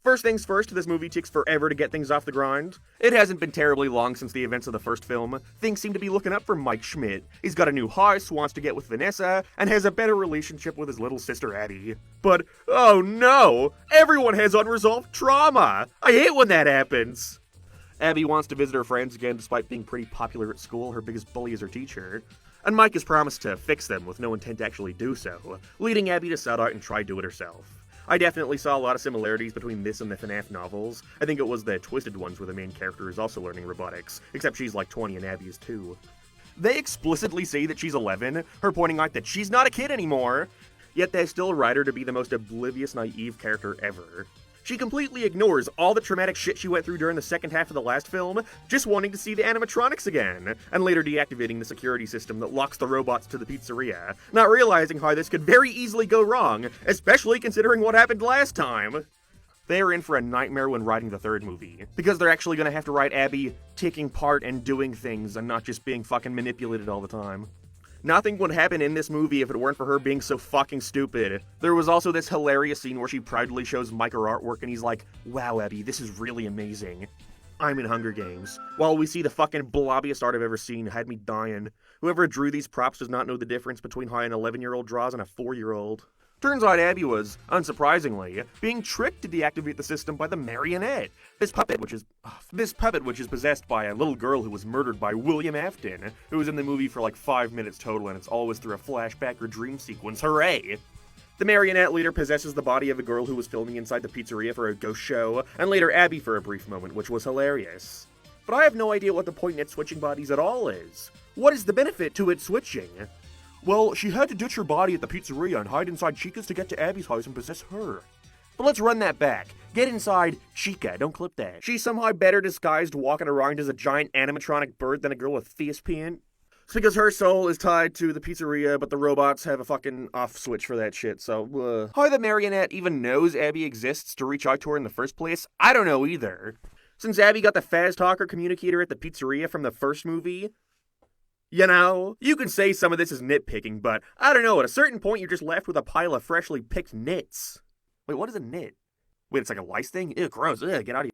First things first, this movie takes forever to get things off the grind. It hasn't been terribly long since the events of the first film. Things seem to be looking up for Mike Schmidt. He's got a new house, wants to get with Vanessa, and has a better relationship with his little sister Abby. But, oh no! Everyone has unresolved trauma! I hate when that happens! Abby wants to visit her friends again despite being pretty popular at school. Her biggest bully is her teacher. And Mike has promised to fix them with no intent to actually do so, leading Abby to set out and try do it herself. I definitely saw a lot of similarities between this and the FNAF novels. I think it was the Twisted ones where the main character is also learning robotics, except she's like 20 and Abby is 2. They explicitly say that she's 11, her pointing out that she's not a kid anymore, yet they still write her to be the most oblivious, naive character ever. She completely ignores all the traumatic shit she went through during the second half of the last film, just wanting to see the animatronics again, and later deactivating the security system that locks the robots to the pizzeria, not realizing how this could very easily go wrong, especially considering what happened last time. They are in for a nightmare when writing the third movie, because they're actually gonna have to write Abby taking part and doing things and not just being fucking manipulated all the time. Nothing would happen in this movie if it weren't for her being so fucking stupid. There was also this hilarious scene where she proudly shows Mike her artwork and he's like, "Wow, Abby, this is really amazing. I'm in Hunger Games." While we see the fucking blobbiest art I've ever seen, had me dying. Whoever drew these props does not know the difference between how an 11-year-old draws and a 4-year-old. Turns out Abby was, unsurprisingly, being tricked to deactivate the system by the marionette. This puppet, which is possessed by a little girl who was murdered by William Afton, who was in the movie for like 5 minutes total, and it's always through a flashback or dream sequence. Hooray! The marionette later possesses the body of a girl who was filming inside the pizzeria for a ghost show, and later Abby for a brief moment, which was hilarious. But I have no idea what the point in it switching bodies at all is. What is the benefit to it switching? Well, she had to ditch her body at the pizzeria and hide inside Chica's to get to Abby's house and possess her. But let's run that back. Get inside Chica, don't clip that. She's somehow better disguised walking around as a giant animatronic bird than a girl with face paint. It's because her soul is tied to the pizzeria, but the robots have a fucking off switch for that shit, so, How the marionette even knows Abby exists to reach out to her in the first place, I don't know either. Since Abby got the Fast Talker communicator at the pizzeria from the first movie, you know, you can say some of this is nitpicking, but I don't know, at a certain point you're just left with a pile of freshly picked nits. Wait, what is a nit? Wait, it's like a lice thing? Ew, gross. Ugh, get out of here.